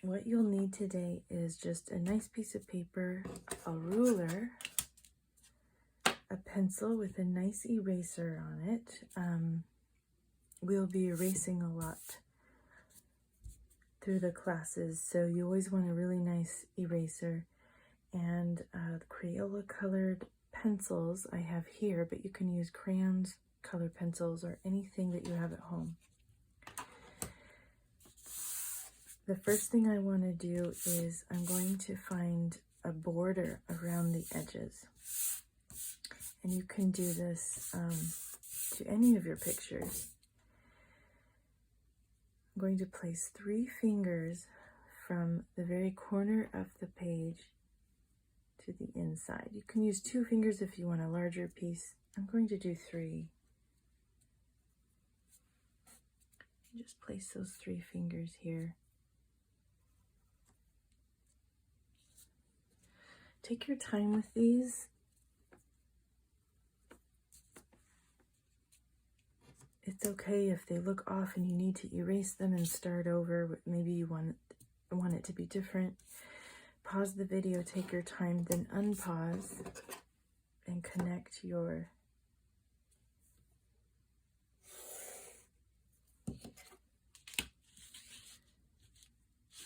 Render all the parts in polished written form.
what you'll need today is just a nice piece of paper, a ruler, a pencil with a nice eraser on it. We'll be erasing a lot through the classes, so you always want a really nice eraser, and Crayola colored pencils I have here, but you can use crayons, colored pencils, or anything that you have at home. The first thing I want to do is I'm going to find a border around the edges. And you can do this to any of your pictures. I'm going to place 3 fingers from the very corner of the page to the inside. You can use 2 fingers if you want a larger piece. I'm going to do 3. Just place those 3 fingers here. Take your time with these. It's okay if they look off and you need to erase them and start over. Maybe you want it to be different. Pause the video, take your time, then unpause and connect your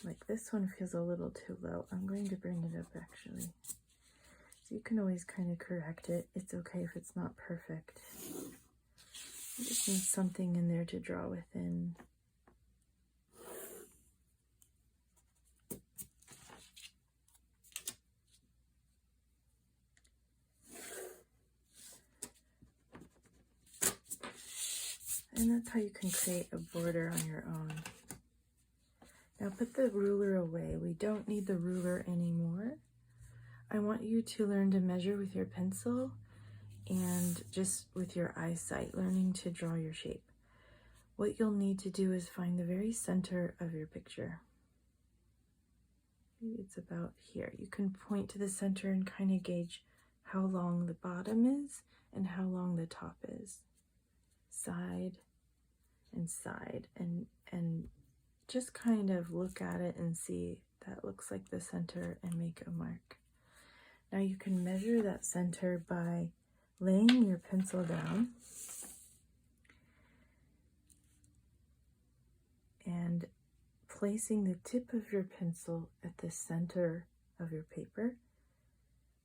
like this one feels a little too low. I'm going to bring it up actually. So you can always kind of correct it. It's okay if it's not perfect. You just need something in there to draw within. And that's how you can create a border on your own. Now put the ruler away. We don't need the ruler anymore. I want you to learn to measure with your pencil and just with your eyesight, learning to draw your shape. What you'll need to do is find the very center of your picture. Maybe it's about here. You can point to the center and kind of gauge how long the bottom is and how long the top is. Side and side, and just kind of look at it and see that looks like the center and make a mark. Now you can measure that center by laying your pencil down and placing the tip of your pencil at the center of your paper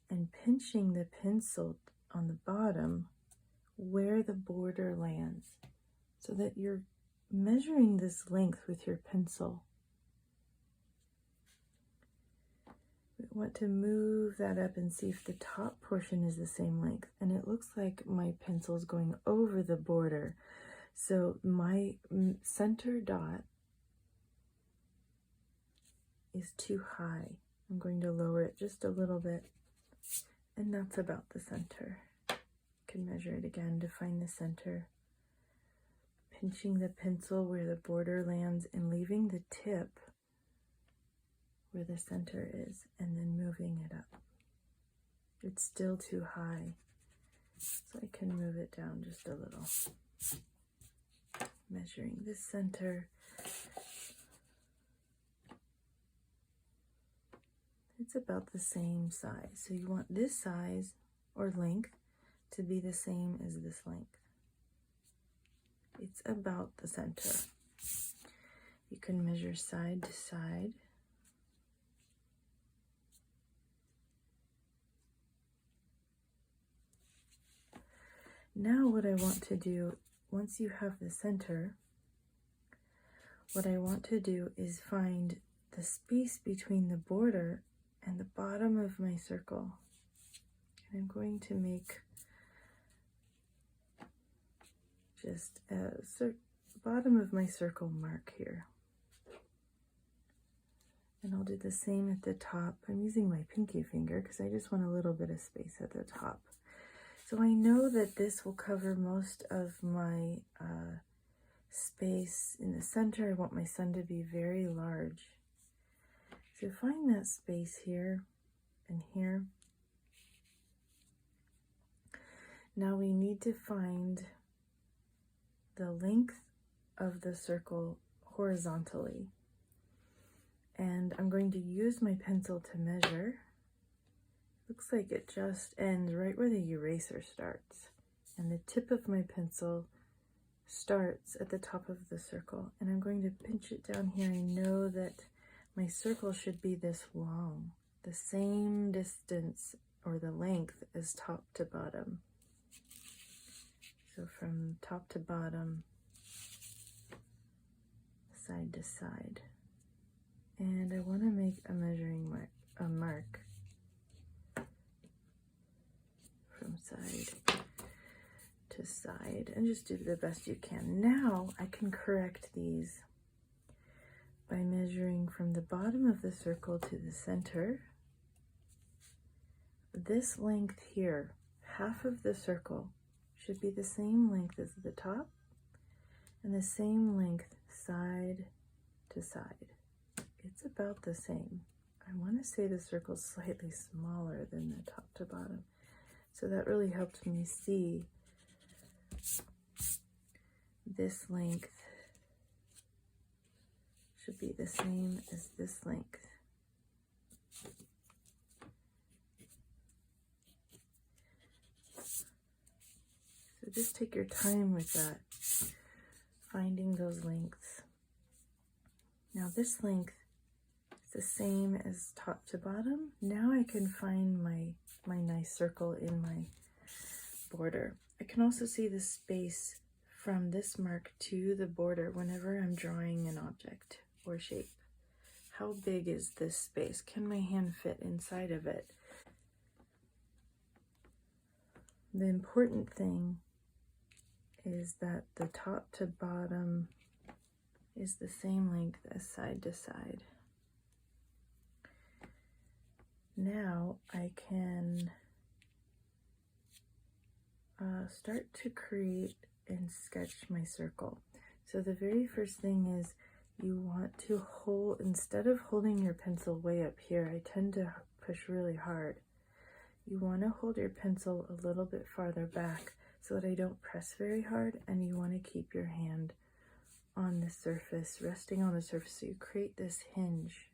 and pinching the pencil on the bottom where the border lands, so that you're measuring this length with your pencil. We want to move that up and see if the top portion is the same length. And it looks like my pencil is going over the border. So my center dot is too high. I'm going to lower it just a little bit. And that's about the center. You can measure it again to find the center. Pinching the pencil where the border lands and leaving the tip where the center is, and then moving it up. It's still too high, so I can move it down just a little. Measuring the center. It's about the same size. So you want this size or length to be the same as this length. It's about the center. You can measure side to side. Now what I want to do, once you have the center, what I want to do is find the space between the border and the bottom of my circle. And I'm going to make just a bottom of my circle mark here. And I'll do the same at the top. I'm using my pinky finger because I just want a little bit of space at the top. So I know that this will cover most of my space in the center. I want my sun to be very large. So find that space here and here. Now we need to find the length of the circle horizontally. And I'm going to use my pencil to measure. Looks like it just ends right where the eraser starts. And the tip of my pencil starts at the top of the circle. And I'm going to pinch it down here. I know that my circle should be this long, the same distance or the length as top to bottom. So from top to bottom, side to side. And I want to make a measuring mark from side to side, and just do the best you can. Now I can correct these by measuring from the bottom of the circle to the center. This length here, half of the circle, should be the same length as the top and the same length side to side. It's about the same. I want to say the circle's slightly smaller than the top to bottom. So that really helped me see this length should be the same as this length. So just take your time with that, finding those lengths. Now this length is the same as top to bottom. Now I can find my nice circle in my border. I can also see the space from this mark to the border whenever I'm drawing an object or shape. How big is this space? Can my hand fit inside of it? The important thing is that the top to bottom is the same length as side to side. Now I can start to create and sketch my circle. So the very first thing is you want to hold, instead of holding your pencil way up here, I tend to push really hard. You want to hold your pencil a little bit farther back so that I don't press very hard, and you want to keep your hand on the surface, resting on the surface, so you create this hinge.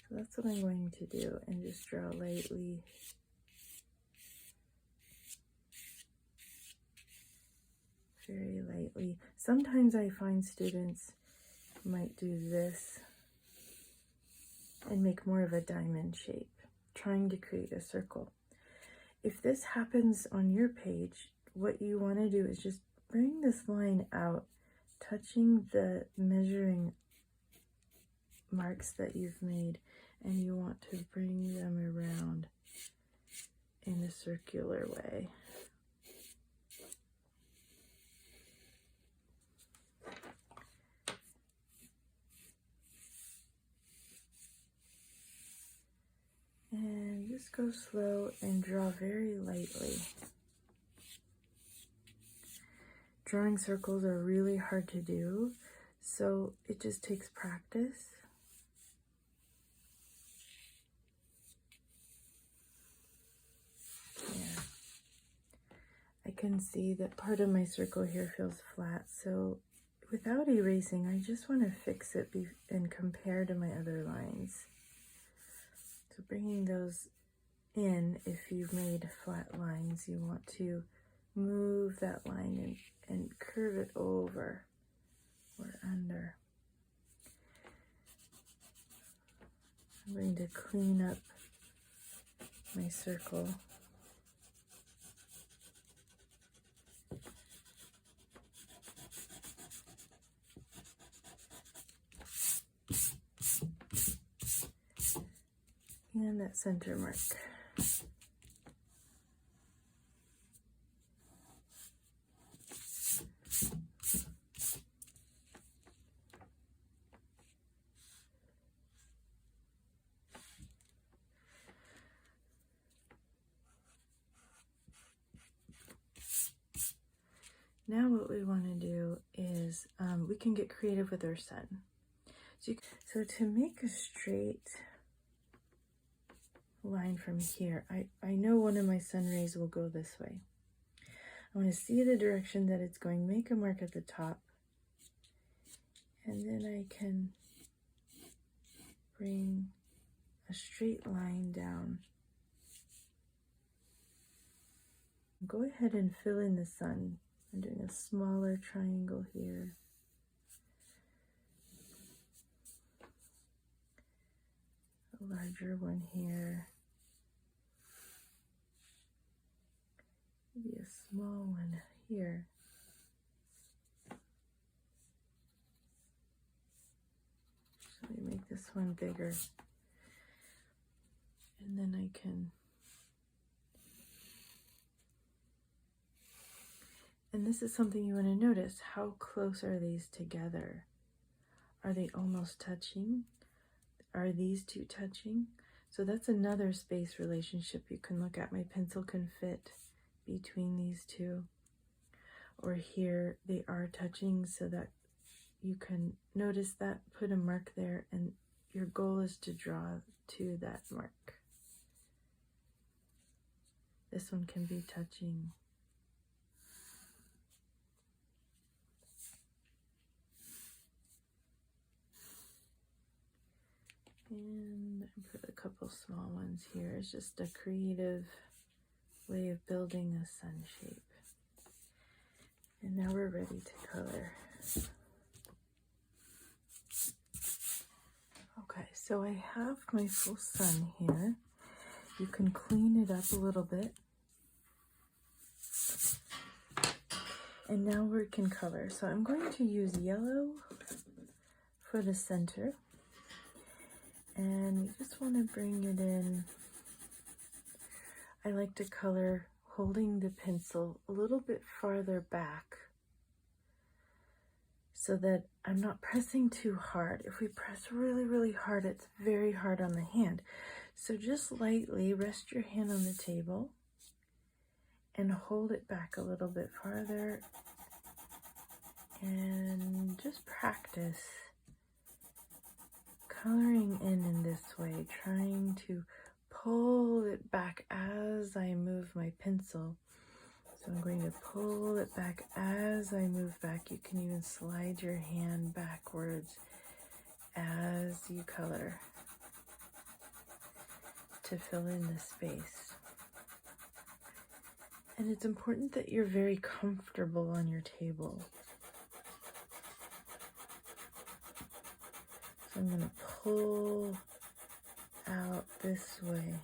So that's what I'm going to do, and just draw lightly. Very lightly. Sometimes I find students might do this and make more of a diamond shape, trying to create a circle. If this happens on your page, what you want to do is just bring this line out, touching the measuring marks that you've made, and you want to bring them around in a circular way. And just go slow and draw very lightly. Drawing circles are really hard to do, so it just takes practice. Yeah. I can see that part of my circle here feels flat, so without erasing, I just want to fix it and compare to my other lines. So bringing those in, if you've made flat lines, you want to move that line and curve it over or under. I'm going to clean up my circle. And that center mark. Now what we want to do is we can get creative with our sun. So to make a straight line from here, I know one of my sun rays will go this way. I want to see the direction that it's going, make a mark at the top, and then I can bring a straight line down. Go ahead and fill in the sun. I'm doing a smaller triangle here. A larger one here. Maybe a small one here. So let me make this one bigger. And then I can, and this is something you want to notice. How close are these together? Are they almost touching? Are these two touching? So that's another space relationship you can look at. My pencil can fit between these two. Or here they are touching, so that you can notice that, put a mark there, and your goal is to draw to that mark. This one can be touching. And I put a couple small ones here. It's just a creative way of building a sun shape. And now we're ready to color. Okay, so I have my full sun here. You can clean it up a little bit. And now we can color. So I'm going to use yellow for the center. And you just want to bring it in. I like to color holding the pencil a little bit farther back so that I'm not pressing too hard. If we press really, really hard, it's very hard on the hand. So just lightly rest your hand on the table and hold it back a little bit farther, and just practice coloring in this way, trying to pull it back as I move my pencil. So I'm going to pull it back as I move back. You can even slide your hand backwards as you color to fill in the space. And it's important that you're very comfortable on your table. So I'm going to pull out this way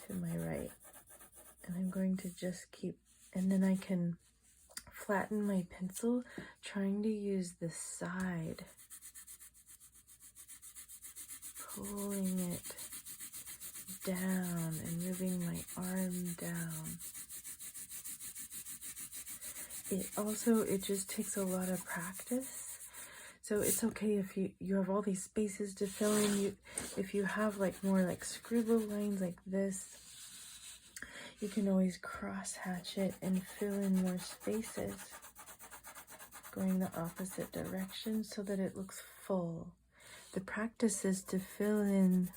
to my right. And I'm going to just keep, and then I can flatten my pencil, trying to use the side, pulling it down and moving my arm down. It just takes a lot of practice. So it's okay if you have all these spaces to fill in. If you have more like scribble lines like this, you can always cross hatch it and fill in more spaces, going the opposite direction so that it looks full. The practice is to fill in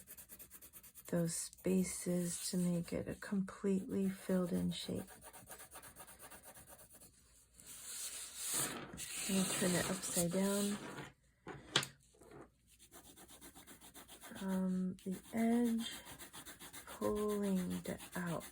those spaces to make it a completely filled in shape. I'm going to turn it upside down. From the edge, pulling it out.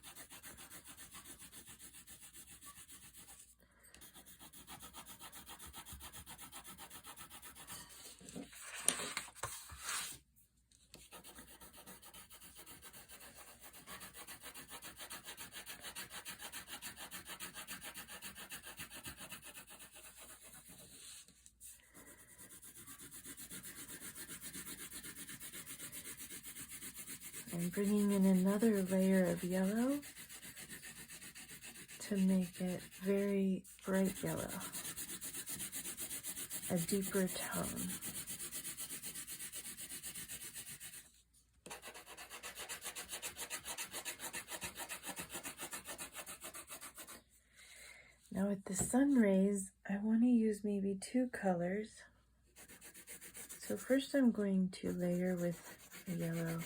I'm bringing in another layer of yellow to make it very bright yellow, a deeper tone. Now with the sun rays, I want to use maybe two colors. So first I'm going to layer with the yellow.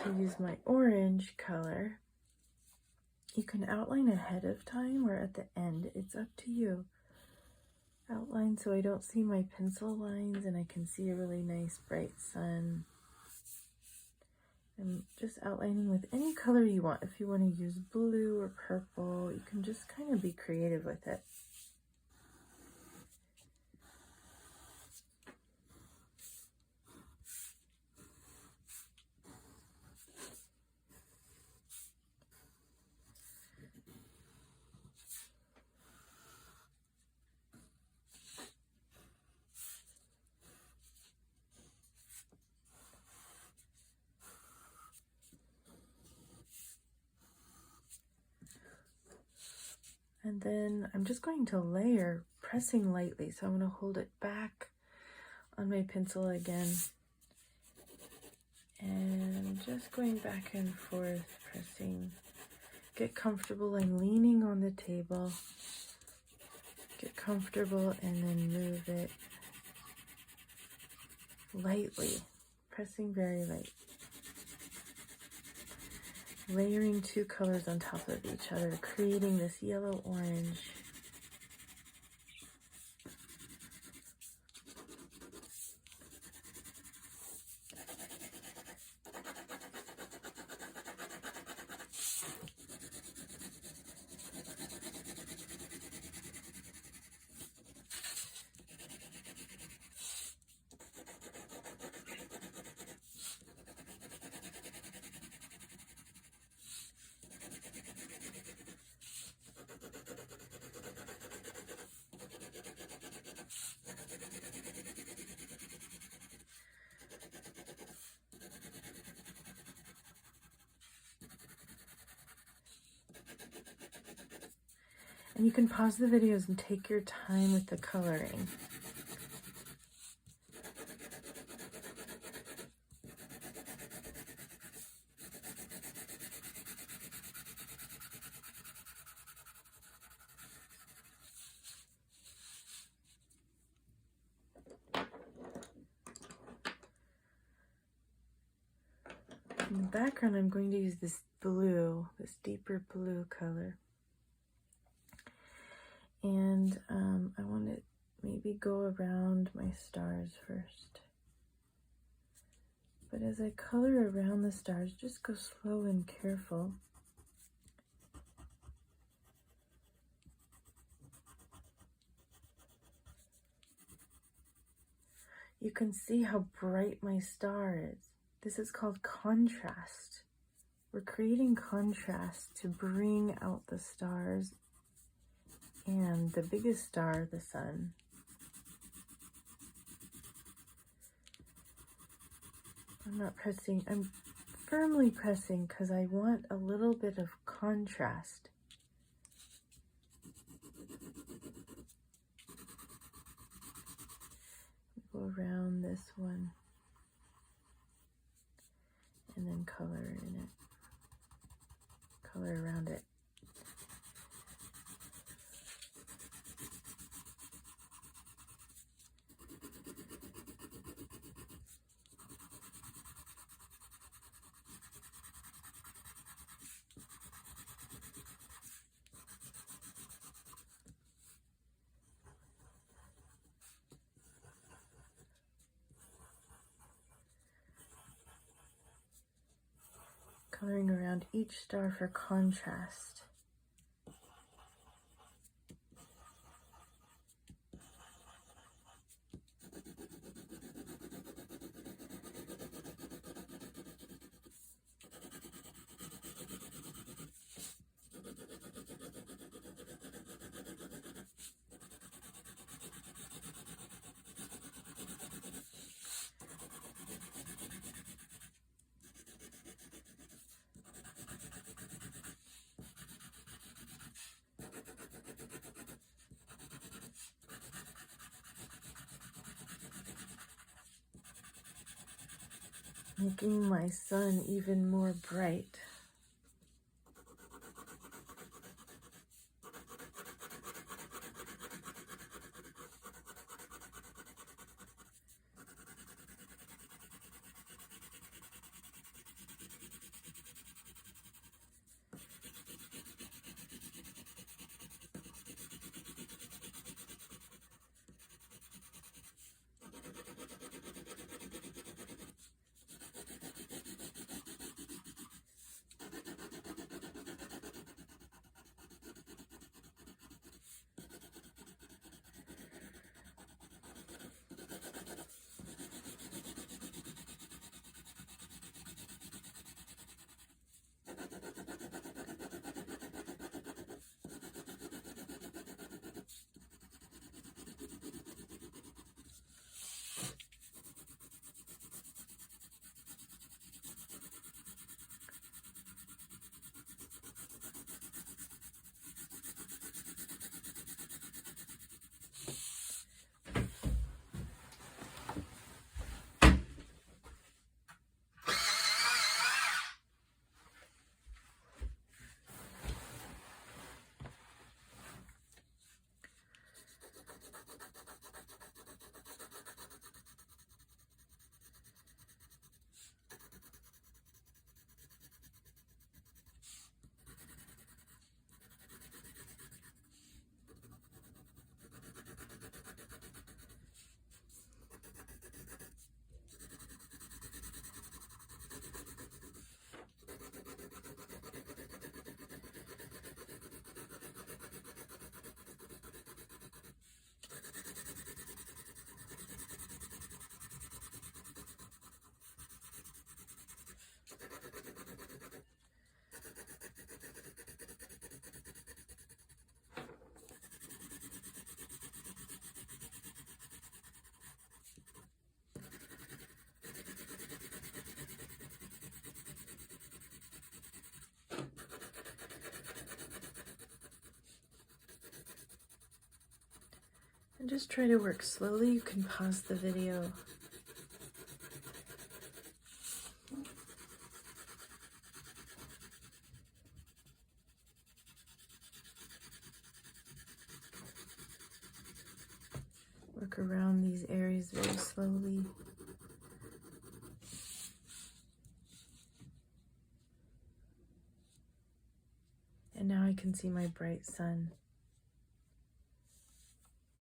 to use my orange color. You can outline ahead of time or at the end. It's up to you. Outline so I don't see my pencil lines and I can see a really nice bright sun. I'm just outlining with any color you want. If you want to use blue or purple, you can just kind of be creative with it. And then I'm just going to layer, pressing lightly. So I'm going to hold it back on my pencil again. And just going back and forth, pressing. Get comfortable. I'm leaning on the table. Get comfortable and then move it lightly, pressing very light. Layering two colors on top of each other, creating this yellow-orange. And you can pause the videos and take your time with the coloring. In the background, I'm going to use this blue, this deeper blue color. And I want to maybe go around my stars first. But as I color around the stars, just go slow and careful. You can see how bright my star is. This is called contrast. We're creating contrast to bring out the stars and the biggest star, the sun. I'm not pressing, I'm firmly pressing because I want a little bit of contrast. Go around this one and then color in it, color around it. Coloring around each star for contrast. Making my sun even more bright. And just try to work slowly. You can pause the video. Work around these areas very slowly. And now I can see my bright sun